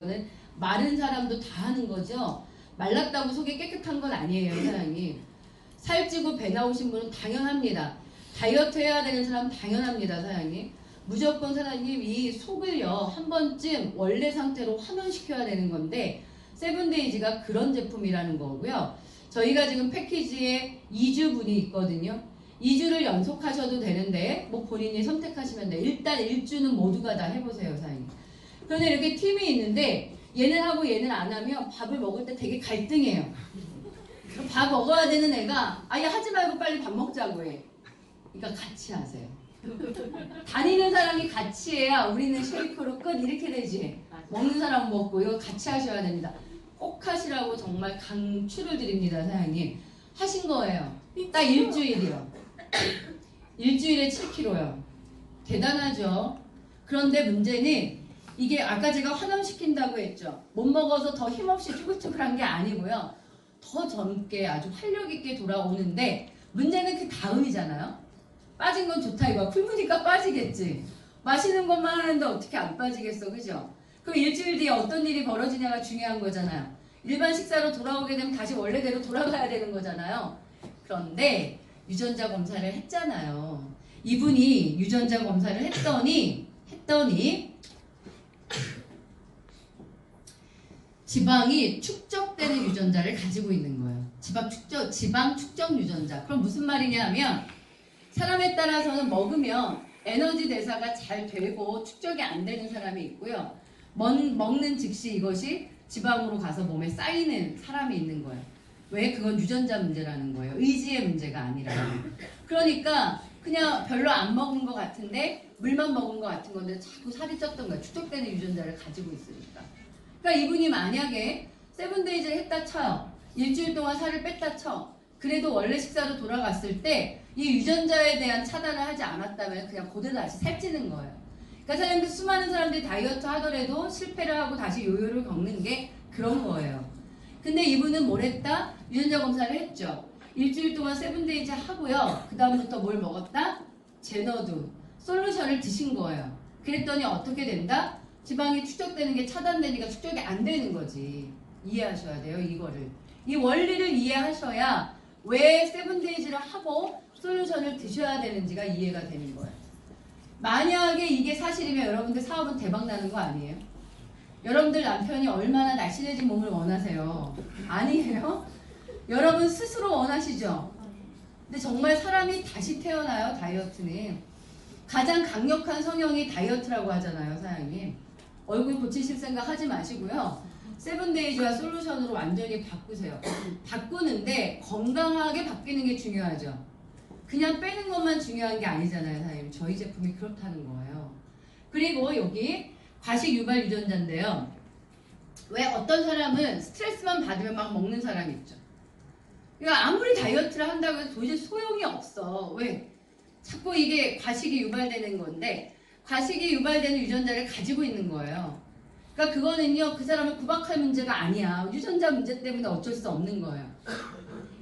는 마른 사람도 다 하는 거죠. 말랐다고 속이 깨끗한 건 아니에요, 사장님. 살찌고 배 나오신 분은 당연합니다. 다이어트 해야 되는 사람 당연합니다, 사장님. 무조건 사장님 이 속을요 한 번쯤 원래 상태로 환원시켜야 되는 건데 세븐데이즈가 그런 제품이라는 거고요. 저희가 지금 패키지에 2주분이 있거든요. 2주를 연속하셔도 되는데 뭐 본인이 선택하시면 돼요. 일단 1주는 모두가 다 해보세요, 사장님. 그런데 이렇게 팀이 있는데 얘는 하고 얘는 안 하면 밥을 먹을 때 되게 갈등해요. 밥 먹어야 되는 애가 아예 하지 말고 빨리 밥 먹자고 해. 그러니까 같이 하세요. 다니는 사람이 같이 해야 우리는 쉐이크로 끝 이렇게 되지. 먹는 사람 먹고 이거 같이 하셔야 됩니다. 꼭 하시라고 정말 강추를 드립니다, 사장님. 하신 거예요. 딱 일주일이요. 일주일에 7kg요. 대단하죠. 그런데 문제는 이게 아까 제가 환원시킨다고 했죠. 못 먹어서 더 힘없이 쭈글쭈글한 게 아니고요. 더 젊게 아주 활력 있게 돌아오는데 문제는 그 다음이잖아요. 빠진 건 좋다 이거야. 굶으니까 빠지겠지. 마시는 것만 하는데 어떻게 안 빠지겠어, 그죠? 그럼 일주일 뒤에 어떤 일이 벌어지냐가 중요한 거잖아요. 일반 식사로 돌아오게 되면 다시 원래대로 돌아가야 되는 거잖아요. 그런데 유전자 검사를 했잖아요. 이분이 유전자 검사를 했더니 지방이 축적되는 유전자를 가지고 있는 거예요. 지방 축적 유전자. 그럼 무슨 말이냐 하면 사람에 따라서는 먹으면 에너지 대사가 잘 되고 축적이 안 되는 사람이 있고요. 먹는 즉시 이것이 지방으로 가서 몸에 쌓이는 사람이 있는 거예요. 왜? 그건 유전자 문제라는 거예요. 의지의 문제가 아니라. 그러니까 그냥 별로 안 먹은 것 같은데 물만 먹은 것 같은 건데 자꾸 살이 쪘던 거예요. 축적되는 유전자를 가지고 있으니까. 그러니까 이분이 만약에 세븐데이즈를 했다 쳐요. 일주일 동안 살을 뺐다 쳐. 그래도 원래 식사로 돌아갔을 때 이 유전자에 대한 차단을 하지 않았다면 그냥 그대로 다시 살찌는 거예요. 그러니까 사장님들 수많은 사람들이 다이어트 하더라도 실패를 하고 다시 요요를 겪는 게 그런 거예요. 근데 이분은 뭘 했다? 유전자 검사를 했죠. 일주일 동안 세븐데이즈 하고요. 그 다음부터 뭘 먹었다? 제너두 솔루션을 드신 거예요. 그랬더니 어떻게 된다? 지방이 축적되는 게 차단되니까 축적이 안 되는 거지. 이해하셔야 돼요, 이거를. 이 원리를 이해하셔야 왜 세븐데이즈를 하고 솔루션을 드셔야 되는지가 이해가 되는 거예요. 만약에 이게 사실이면 여러분들 사업은 대박 나는 거 아니에요? 여러분들 남편이 얼마나 날씬해진 몸을 원하세요? 아니에요? 여러분 스스로 원하시죠? 근데 정말 사람이 다시 태어나요, 다이어트는. 가장 강력한 성형이 다이어트라고 하잖아요, 사장님. 얼굴 고치실 생각 하지 마시고요. 세븐데이즈와 솔루션으로 완전히 바꾸세요. 바꾸는데 건강하게 바뀌는 게 중요하죠. 그냥 빼는 것만 중요한 게 아니잖아요, 사장님. 저희 제품이 그렇다는 거예요. 그리고 여기 과식 유발 유전자인데요. 왜 어떤 사람은 스트레스만 받으면 막 먹는 사람이 있죠. 그러니까 아무리 다이어트를 한다고 해서 도저히 소용이 없어. 왜? 자꾸 이게 과식이 유발되는 건데 과식이 유발되는 유전자를 가지고 있는 거예요. 그러니까 그거는요, 그 사람을 구박할 문제가 아니야. 유전자 문제 때문에 어쩔 수 없는 거예요.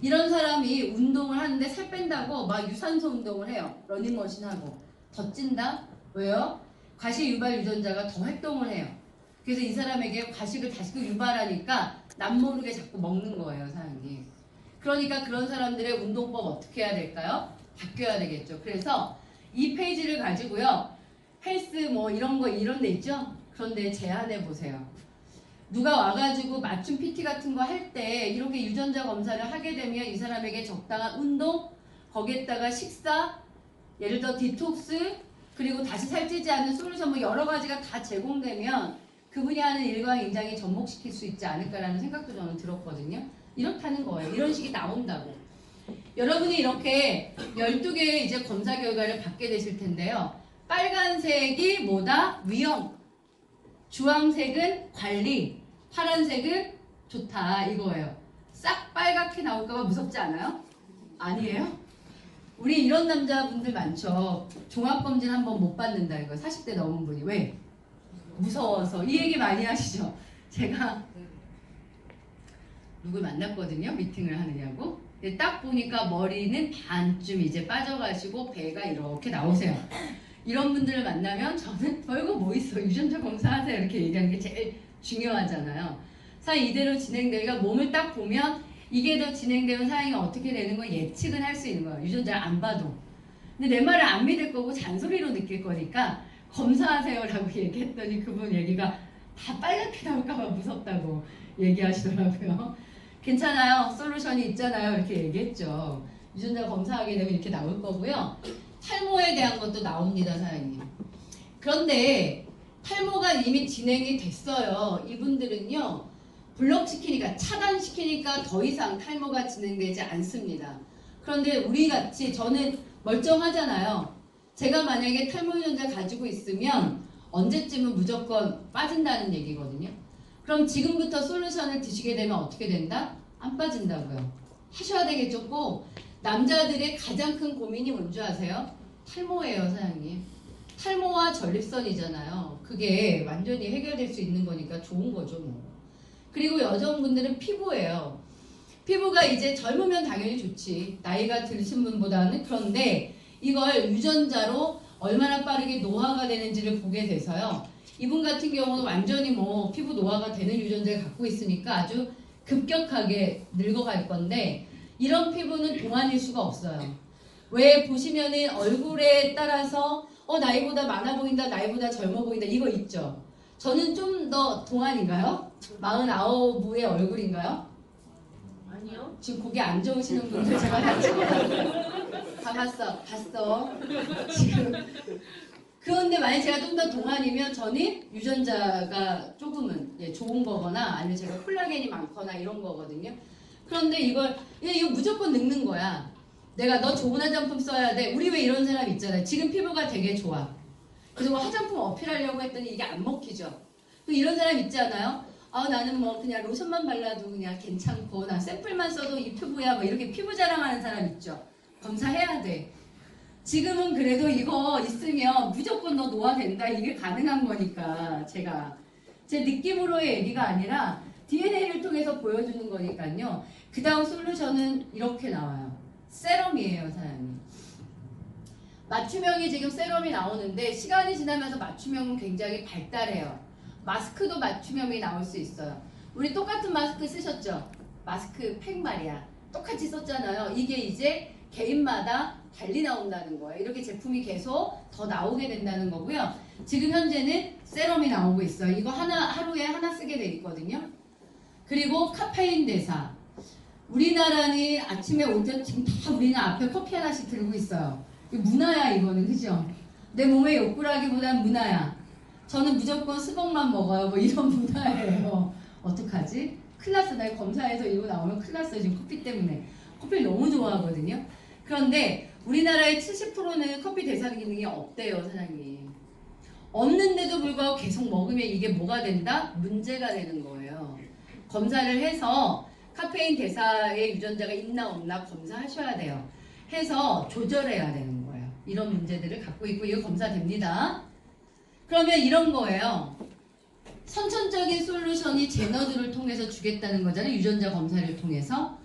이런 사람이 운동을 하는데 살 뺀다고 막 유산소 운동을 해요. 러닝머신 하고. 더 찐다? 왜요? 과식 유발 유전자가 더 활동을 해요. 그래서 이 사람에게 과식을 다시 또 유발하니까 남모르게 자꾸 먹는 거예요, 사장님. 그러니까 그런 사람들의 운동법 어떻게 해야 될까요? 바뀌어야 되겠죠. 그래서 이 페이지를 가지고요. 헬스 뭐 이런 거 이런 데 있죠? 그런데 제안해 보세요. 누가 와가지고 맞춤 PT 같은 거 할 때 이렇게 유전자 검사를 하게 되면 이 사람에게 적당한 운동, 거기에다가 식사, 예를 들어 디톡스, 그리고 다시 살찌지 않는 솔루션 뭐 여러 가지가 다 제공되면 그분이 하는 일과 굉장히 접목시킬 수 있지 않을까라는 생각도 저는 들었거든요. 이렇다는 거예요. 이런 식이 나온다고. 여러분이 이렇게 12개의 이제 검사 결과를 받게 되실 텐데요. 빨간색이 뭐다? 위험. 주황색은 관리. 파란색은 좋다. 이거예요. 싹 빨갛게 나올까봐 무섭지 않아요? 아니에요? 우리 이런 남자분들 많죠. 종합검진 한번 못 받는다. 이거 40대 넘은 분이. 왜? 무서워서. 이 얘기 많이 하시죠. 제가 누굴 만났거든요. 미팅을 하느냐고. 근데 딱 보니까 머리는 반쯤 이제 빠져가시고 배가 이렇게 나오세요. 이런 분들을 만나면 저는 이거 뭐 있어. 유전자 검사하세요. 이렇게 얘기하는 게 제일 중요하잖아요. 사실 이대로 진행되기가 몸을 딱 보면 이게 더 진행되면 사양이 어떻게 되는 거 예측은 할 수 있는 거예요. 유전자를 안 봐도. 근데 내 말을 안 믿을 거고 잔소리로 느낄 거니까 검사하세요라고 얘기했더니 그분 얘기가 다 빨갛게 나올까봐 무섭다고 얘기하시더라고요. 괜찮아요. 솔루션이 있잖아요. 이렇게 얘기했죠. 유전자 검사하게 되면 이렇게 나올 거고요. 탈모에 대한 것도 나옵니다, 사장님. 그런데 탈모가 이미 진행이 됐어요. 이분들은요. 블록시키니까 차단시키니까 더 이상 탈모가 진행되지 않습니다. 그런데 우리같이 저는 멀쩡하잖아요. 제가 만약에 탈모 유전자 가지고 있으면 언제쯤은 무조건 빠진다는 얘기거든요. 그럼 지금부터 솔루션을 드시게 되면 어떻게 된다? 안 빠진다고요. 하셔야 되겠죠. 꼭 남자들의 가장 큰 고민이 뭔지 아세요? 탈모예요, 사장님. 탈모와 전립선이잖아요. 그게 완전히 해결될 수 있는 거니까 좋은 거죠, 뭐. 그리고 여성분들은 피부예요. 피부가 이제 젊으면 당연히 좋지. 나이가 드신 분보다는. 그런데 이걸 유전자로 얼마나 빠르게 노화가 되는지를 보게 돼서요. 이분 같은 경우는 완전히 뭐 피부 노화가 되는 유전자를 갖고 있으니까 아주 급격하게 늙어갈 건데 이런 피부는 동안일 수가 없어요. 왜 보시면은 얼굴에 따라서 나이보다 많아 보인다, 나이보다 젊어 보인다 이거 있죠. 저는 좀 더 동안인가요? 49의 얼굴인가요? 아니요. 지금 거기 안 좋으시는 분들 제가 다 봤어. 지금. 그런데 만약 제가 좀 더 동안이면 저는 유전자가 조금은 좋은 거거나 아니면 제가 콜라겐이 많거나 이런 거거든요. 그런데 이거 무조건 늙는 거야. 내가 너 좋은 화장품 써야 돼. 우리 왜 이런 사람 있잖아요. 지금 피부가 되게 좋아. 그리고 화장품 어필하려고 했더니 이게 안 먹히죠. 또 이런 사람 있지 않아요? 나는 뭐 그냥 로션만 발라도 그냥 괜찮고 나 샘플만 써도 이 피부야 뭐 이렇게 피부 자랑하는 사람 있죠. 검사해야 돼. 지금은 그래도 이거 있으면 무조건 너 노화된다 이게 가능한 거니까 제가 제 느낌으로의 얘기가 아니라 DNA를 통해서 보여주는 거니까요. 그 다음 솔루션은 이렇게 나와요. 세럼이에요, 사장님. 맞춤형이 지금 세럼이 나오는데 시간이 지나면서 맞춤형은 굉장히 발달해요. 마스크도 맞춤형이 나올 수 있어요. 우리 똑같은 마스크 쓰셨죠? 마스크 팩 말이야. 똑같이 썼잖아요. 이게 이제 개인마다 달리 나온다는 거예요. 이렇게 제품이 계속 더 나오게 된다는 거고요. 지금 현재는 세럼이 나오고 있어요. 이거 하루에 하나 쓰게 돼 있거든요. 그리고 카페인 대사. 우리나라는 아침에 오전 지금 다 우리는 앞에 커피 하나씩 들고 있어요. 이거 문화야 이거는 그죠? 내 몸에 욕구라기보단 문화야. 저는 무조건 수박만 먹어요. 뭐 이런 문화예요. 어떡하지? 큰일 났어. 나 검사해서 이거 나오면 큰일 났어요. 지금 커피 때문에. 커피를 너무 좋아하거든요. 그런데 우리나라의 70%는 커피 대사 기능이 없대요, 사장님. 없는데도 불구하고 계속 먹으면 이게 뭐가 된다? 문제가 되는 거예요. 검사를 해서 카페인 대사의 유전자가 있나 없나 검사하셔야 돼요. 해서 조절해야 되는 거예요. 이런 문제들을 갖고 있고 이거 검사됩니다. 그러면 이런 거예요. 선천적인 솔루션이 제너드를 통해서 주겠다는 거잖아요. 유전자 검사를 통해서.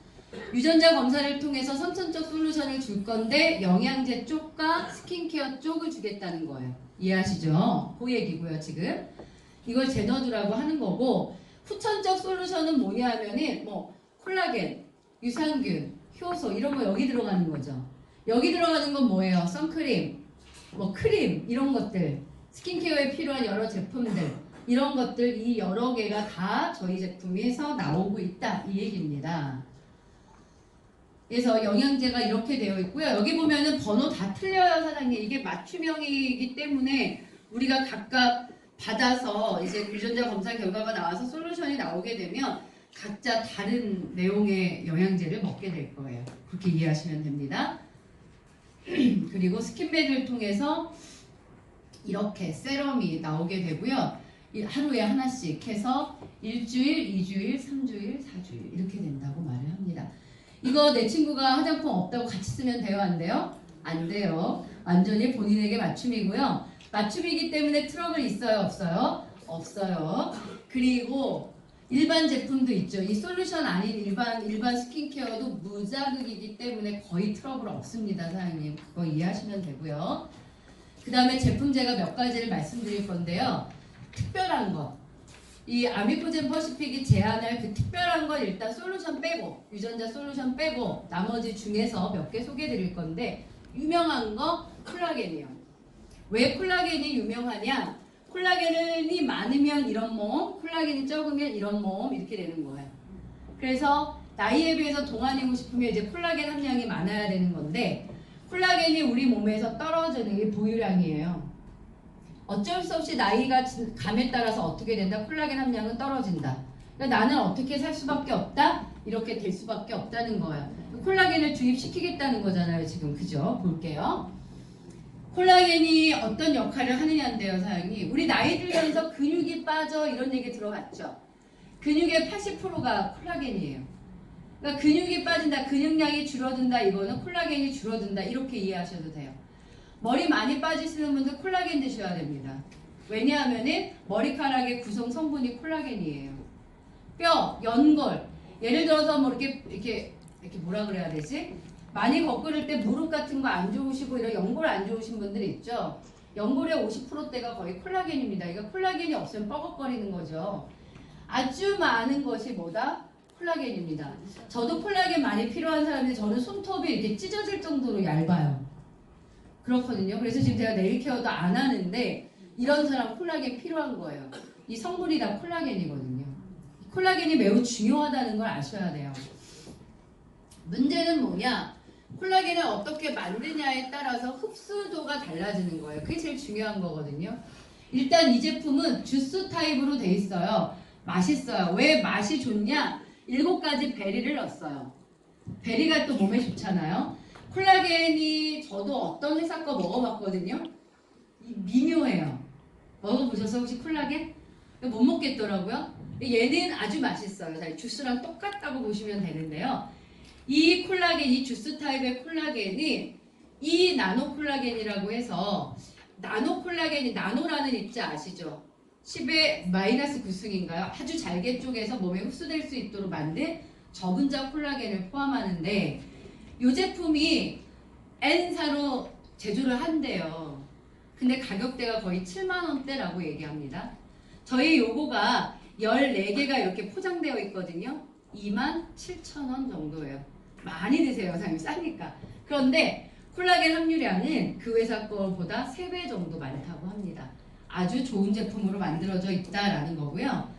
유전자 검사를 통해서 선천적 솔루션을 줄 건데 영양제 쪽과 스킨케어 쪽을 주겠다는 거예요. 이해하시죠? 그 얘기고요, 지금. 이걸 제너드라고 하는 거고 후천적 솔루션은 뭐냐 하면은 뭐 콜라겐, 유산균, 효소 이런 거 여기 들어가는 거죠. 여기 들어가는 건 뭐예요? 선크림, 뭐 크림 이런 것들, 스킨케어에 필요한 여러 제품들 이런 것들 이 여러 개가 다 저희 제품에서 나오고 있다 이 얘기입니다. 그래서 영양제가 이렇게 되어 있고요. 여기 보면은 번호 다 틀려요, 사장님. 이게 맞춤형이기 때문에 우리가 각각 받아서 이제 유전자 검사 결과가 나와서 솔루션이 나오게 되면 각자 다른 내용의 영양제를 먹게 될 거예요. 그렇게 이해하시면 됩니다. 그리고 스킨맥을 통해서 이렇게 세럼이 나오게 되고요. 하루에 하나씩 해서 일주일, 2주일, 3주일, 4주일 이렇게 된다고 말을 합니다. 이거 내 친구가 화장품 없다고 같이 쓰면 돼요? 안 돼요? 안 돼요. 완전히 본인에게 맞춤이고요. 맞춤이기 때문에 트러블 있어요? 없어요? 없어요. 그리고 일반 제품도 있죠. 이 솔루션 아닌 일반 스킨케어도 무자극이기 때문에 거의 트러블 없습니다, 사장님. 그거 이해하시면 되고요. 그 다음에 제품 제가 몇 가지를 말씀드릴 건데요. 특별한 거. 이 아미코젠 퍼시픽이 제안할 그 특별한 건 일단 솔루션 빼고, 유전자 솔루션 빼고 나머지 중에서 몇 개 소개해 드릴 건데, 유명한 거 콜라겐이요. 왜 콜라겐이 유명하냐? 콜라겐이 많으면 이런 몸, 콜라겐이 적으면 이런 몸, 이렇게 되는 거예요. 그래서 나이에 비해서 동안이고 싶으면 이제 콜라겐 함량이 많아야 되는 건데, 콜라겐이 우리 몸에서 떨어지는 게 보유량이에요. 어쩔 수 없이 나이가 감에 따라서 어떻게 된다? 콜라겐 함량은 떨어진다. 그러니까 나는 어떻게 살 수밖에 없다? 이렇게 될 수밖에 없다는 거예요. 콜라겐을 주입시키겠다는 거잖아요, 지금. 그죠? 볼게요. 콜라겐이 어떤 역할을 하느냐인데요, 사장님. 우리 나이 들면서 근육이 빠져 이런 얘기 들어봤죠? 근육의 80%가 콜라겐이에요. 그러니까 근육이 빠진다, 근육량이 줄어든다, 이거는 콜라겐이 줄어든다, 이렇게 이해하셔도 돼요. 머리 많이 빠지시는 분들 콜라겐 드셔야 됩니다. 왜냐하면 머리카락의 구성 성분이 콜라겐이에요. 뼈, 연골, 예를 들어서 뭐 이렇게 뭐라 그래야 되지? 많이 거꾸릴 때 무릎 같은 거 안 좋으시고 이런 연골 안 좋으신 분들 있죠? 연골의 50%대가 거의 콜라겐입니다. 그러니까 콜라겐이 없으면 뻐걱거리는 거죠. 아주 많은 것이 뭐다? 콜라겐입니다. 저도 콜라겐 많이 필요한 사람인데 저는 손톱이 이렇게 찢어질 정도로 얇아요. 그렇거든요. 그래서 지금 제가 네일 케어도 안 하는데 이런 사람 콜라겐 필요한 거예요. 이 성분이 다 콜라겐이거든요. 콜라겐이 매우 중요하다는 걸 아셔야 돼요. 문제는 뭐냐? 콜라겐을 어떻게 만드냐에 따라서 흡수도가 달라지는 거예요. 그게 제일 중요한 거거든요. 일단 이 제품은 주스 타입으로 돼 있어요. 맛있어요. 왜 맛이 좋냐? 7가지 베리를 넣었어요. 베리가 또 몸에 좋잖아요. 콜라겐이 저도 어떤 회사 거 먹어봤거든요. 미묘해요. 먹어보셔서 혹시 콜라겐? 못 먹겠더라고요. 얘는 아주 맛있어요. 주스랑 똑같다고 보시면 되는데요. 이 콜라겐, 이 주스 타입의 콜라겐이 이 나노 콜라겐이라고 해서 나노 콜라겐이 나노라는 입자 아시죠? 10의 마이너스 9승인가요? 아주 잘게 쪼개서 몸에 흡수될 수 있도록 만든 저분자 콜라겐을 포함하는데 이 제품이 N사로 제조를 한대요. 근데 가격대가 거의 7만원대라고 얘기합니다. 저희 요거가 14개가 이렇게 포장되어 있거든요. 27,000원 정도예요. 많이 드세요, 사장님. 싸니까. 그런데 콜라겐 함유량은 그 회사 거보다 3배 정도 많다고 합니다. 아주 좋은 제품으로 만들어져 있다라는 거고요.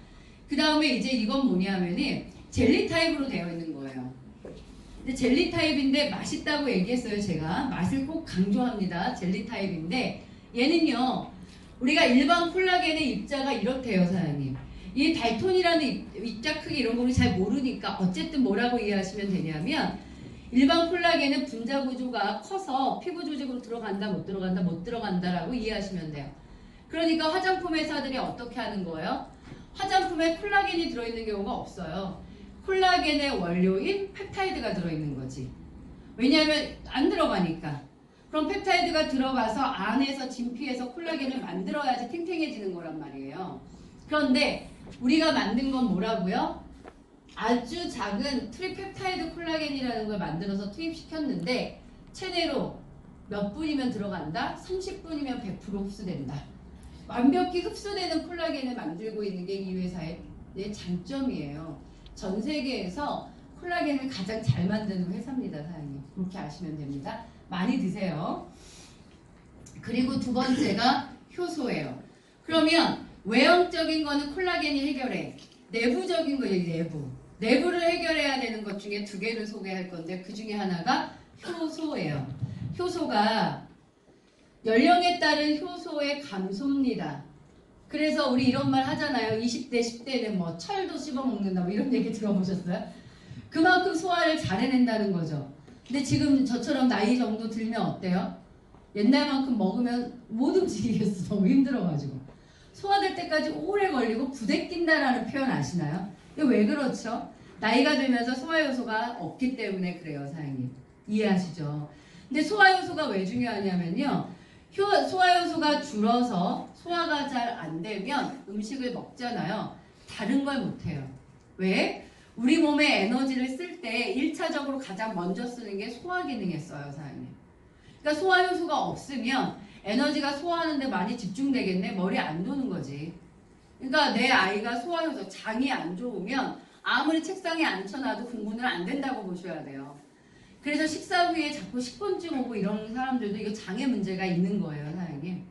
그 다음에 이제 이건 뭐냐면은 젤리 타입으로 되어 있는 거예요. 근데 젤리 타입인데 맛있다고 얘기했어요. 제가 맛을 꼭 강조합니다. 젤리 타입인데 얘는요 우리가 일반 콜라겐의 입자가 이렇대요, 사장님. 이 달톤이라는 입자 크기 이런 거를 잘 모르니까 어쨌든 뭐라고 이해하시면 되냐면 일반 콜라겐은 분자 구조가 커서 피부 조직으로 들어간다 못 들어간다 못 들어간다라고 이해하시면 돼요. 그러니까 화장품 회사들이 어떻게 하는 거예요? 화장품에 콜라겐이 들어있는 경우가 없어요. 콜라겐의 원료인 펩타이드가 들어있는 거지. 왜냐하면 안 들어가니까. 그럼 펩타이드가 들어가서 안에서 진피에서 콜라겐을 만들어야지 탱탱해지는 거란 말이에요. 그런데 우리가 만든 건 뭐라고요? 아주 작은 트리펩타이드 콜라겐이라는 걸 만들어서 투입시켰는데 체내로 몇 분이면 들어간다? 30분이면 100% 흡수된다. 완벽히 흡수되는 콜라겐을 만들고 있는 게 이 회사의 장점이에요. 전 세계에서 콜라겐을 가장 잘 만드는 회사입니다, 사장님. 그렇게 아시면 됩니다. 많이 드세요. 그리고 두 번째가 효소예요. 그러면 외형적인 거는 콜라겐이 해결해. 내부적인 거예요, 내부를 해결해야 되는 것 중에 2개를 소개할 건데 그 중에 하나가 효소예요. 효소가 연령에 따른 효소의 감소입니다. 그래서 우리 이런 말 하잖아요. 20대, 10대는 뭐 철도 씹어먹는다 뭐 이런 얘기 들어보셨어요? 그만큼 소화를 잘 해낸다는 거죠. 근데 지금 저처럼 나이 정도 들면 어때요? 옛날만큼 먹으면 못 움직이겠어. 너무 힘들어가지고. 소화될 때까지 오래 걸리고 부대낀다라는 표현 아시나요? 이거 왜 그렇죠? 나이가 들면서 소화효소가 없기 때문에 그래요, 사장님. 이해하시죠? 근데 소화효소가 왜 중요하냐면요. 소화효소가 줄어서 소화가 잘 안 되면 음식을 먹잖아요. 다른 걸 못해요. 왜? 우리 몸에 에너지를 쓸 때 1차적으로 가장 먼저 쓰는 게 소화 기능에 써요, 사장님. 그러니까 소화효소가 없으면 에너지가 소화하는데 많이 집중되겠네? 머리 안 도는 거지. 그러니까 내 아이가 소화효소 장이 안 좋으면 아무리 책상에 앉혀놔도 공부는 안 된다고 보셔야 돼요. 그래서 식사 후에 자꾸 식곤증 오고 이런 사람들도 이거 장의 문제가 있는 거예요, 사장님.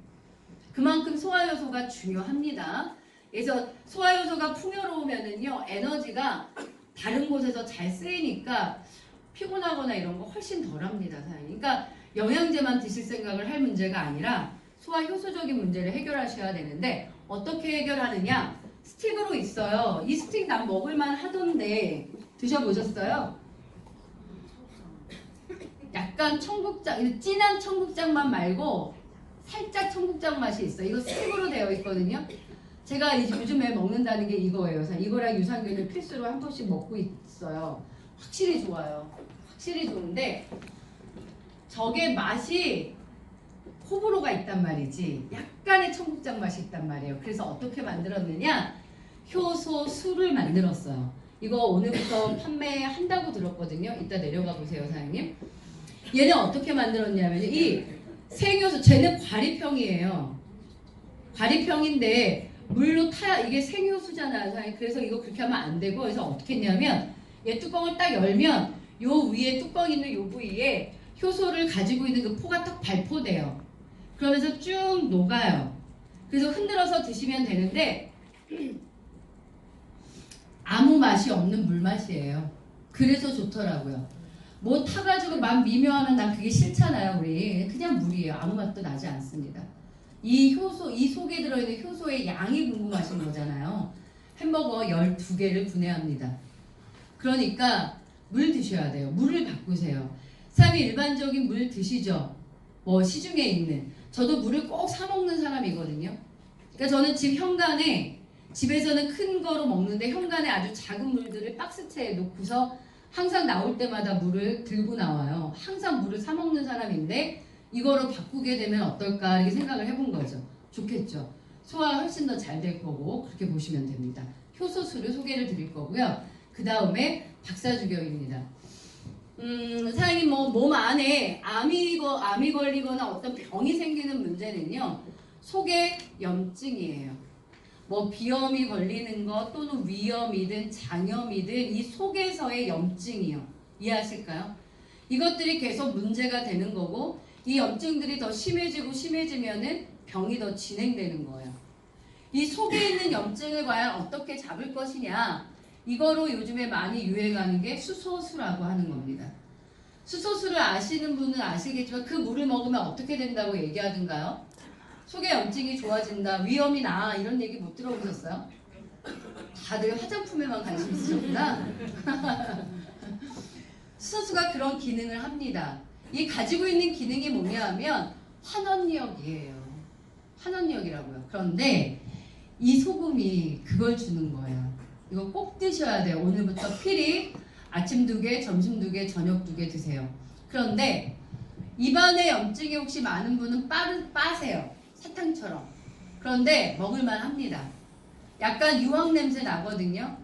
그만큼 소화효소가 중요합니다. 그래서 소화효소가 풍요로우면은요, 에너지가 다른 곳에서 잘 쓰이니까 피곤하거나 이런 거 훨씬 덜 합니다, 사장님. 그러니까 영양제만 드실 생각을 할 문제가 아니라 소화효소적인 문제를 해결하셔야 되는데 어떻게 해결하느냐? 스틱으로 있어요. 이 스틱 난 먹을만 하던데 드셔보셨어요? 약간 청국장, 진한 청국장맛 말고 살짝 청국장 맛이 있어요. 이거 스틱으로 되어 있거든요. 제가 요즘에 먹는다는 게 이거예요. 이거랑 유산균을 필수로 한 번씩 먹고 있어요. 확실히 좋아요. 확실히 좋은데 저게 맛이 호불호가 있단 말이지. 약간의 청국장 맛이 있단 말이에요. 그래서 어떻게 만들었느냐? 효소수를 만들었어요. 이거 오늘부터 판매한다고 들었거든요. 이따 내려가 보세요, 사장님. 얘는 어떻게 만들었냐면 이 생효소, 쟤는 과리평이에요. 과리평인데 물로 타야 이게 생효수잖아요, 사장님. 그래서 이거 그렇게 하면 안 되고 그래서 어떻게 했냐면 얘 뚜껑을 딱 열면 요 위에 뚜껑 있는 요 부위에 효소를 가지고 있는 그 포가 딱 발포돼요. 그러면서 쭉 녹아요. 그래서 흔들어서 드시면 되는데 아무 맛이 없는 물맛이에요. 그래서 좋더라고요. 뭐 타가지고 막 미묘하면 난 그게 싫잖아요. 우리 그냥 물이에요. 아무 맛도 나지 않습니다. 이 효소, 이 속에 들어있는 효소의 양이 궁금하신 거잖아요. 햄버거 12개를 분해합니다. 그러니까 물 드셔야 돼요. 물을 바꾸세요. 사람이 일반적인 물 드시죠? 뭐 시중에 있는. 저도 물을 꼭 사 먹는 사람이거든요. 그러니까 저는 집 현관에 집에서는 큰 거로 먹는데 현관에 아주 작은 물들을 박스채에 놓고서 항상 나올 때마다 물을 들고 나와요. 항상 물을 사 먹는 사람인데 이거로 바꾸게 되면 어떨까 이렇게 생각을 해본 거죠. 좋겠죠. 소화가 훨씬 더 잘 될 거고 그렇게 보시면 됩니다. 효소수를 소개를 드릴 거고요. 그 다음에 박사주경입니다. 사장님 뭐 몸 안에 암이 걸리거나 어떤 병이 생기는 문제는요. 속에 염증이에요. 뭐 비염이 걸리는 것 또는 위염이든 장염이든 이 속에서의 염증이요. 이해하실까요? 이것들이 계속 문제가 되는 거고 이 염증들이 더 심해지고 심해지면은 병이 더 진행되는 거예요. 이 속에 있는 염증을 과연 어떻게 잡을 것이냐 이거로 요즘에 많이 유행하는 게 수소수라고 하는 겁니다. 수소수를 아시는 분은 아시겠지만 그 물을 먹으면 어떻게 된다고 얘기하던가요? 속의 염증이 좋아진다, 위험이 나 이런 얘기 못 들어보셨어요? 다들 화장품에만 관심 있으셨구나. 수소수가 그런 기능을 합니다. 이 가지고 있는 기능이 뭐냐 하면 환원력이에요. 환원력이라고요. 그런데 이 소금이 그걸 주는 거예요. 이거 꼭 드셔야 돼요. 오늘부터 필히 아침 2개, 점심 2개, 저녁 2개 드세요. 그런데 입안에 염증이 혹시 많은 분은 빠세요. 사탕처럼. 그런데 먹을만 합니다. 약간 유황 냄새 나거든요.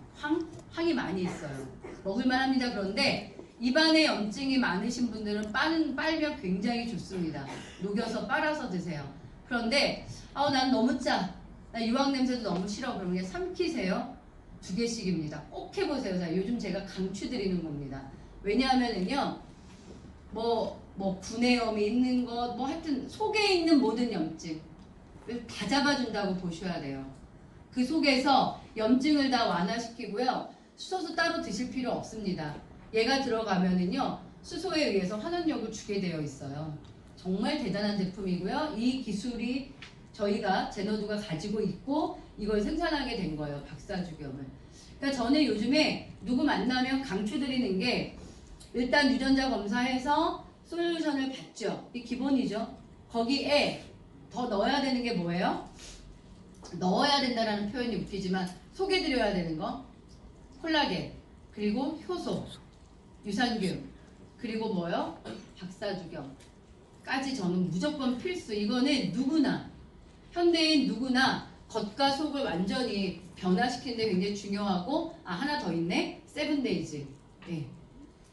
황이 많이 있어요. 먹을만 합니다. 그런데 입안에 염증이 많으신 분들은 빨면 굉장히 좋습니다. 녹여서 빨아서 드세요. 그런데 난 너무 짜. 나 유황 냄새도 너무 싫어. 그러면 그냥 삼키세요. 2개씩입니다. 꼭 해보세요. 자, 요즘 제가 강추드리는 겁니다. 왜냐하면은요, 구내염이 있는 것, 하여튼 속에 있는 모든 염증 다 잡아준다고 보셔야 돼요. 그 속에서 염증을 다 완화시키고요. 수소수 따로 드실 필요 없습니다. 얘가 들어가면은요, 수소에 의해서 환원력을 주게 되어 있어요. 정말 대단한 제품이고요. 이 기술이 저희가 제너두가 가지고 있고 이걸 생산하게 된 거예요. 박사주겸을. 그러니까 저는 요즘에 누구 만나면 강추드리는 게 일단 유전자 검사해서 솔루션을 받죠. 이 기본이죠. 거기에 더 넣어야 되는 게 뭐예요? 넣어야 된다라는 표현이 웃기지만 소개드려야 되는 거 콜라겐 그리고 효소 유산균 그리고 뭐요? 박사주겸까지 저는 무조건 필수. 이거는 누구나 현대인 누구나 겉과 속을 완전히 변화시키는 데 굉장히 중요하고 하나 더 있네. 세븐데이즈. 네.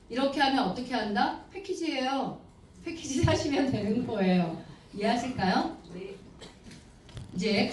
이렇게 하면 어떻게 한다? 패키지예요. 패키지 사시면 되는 거예요. 이해하실까요? 네. 이제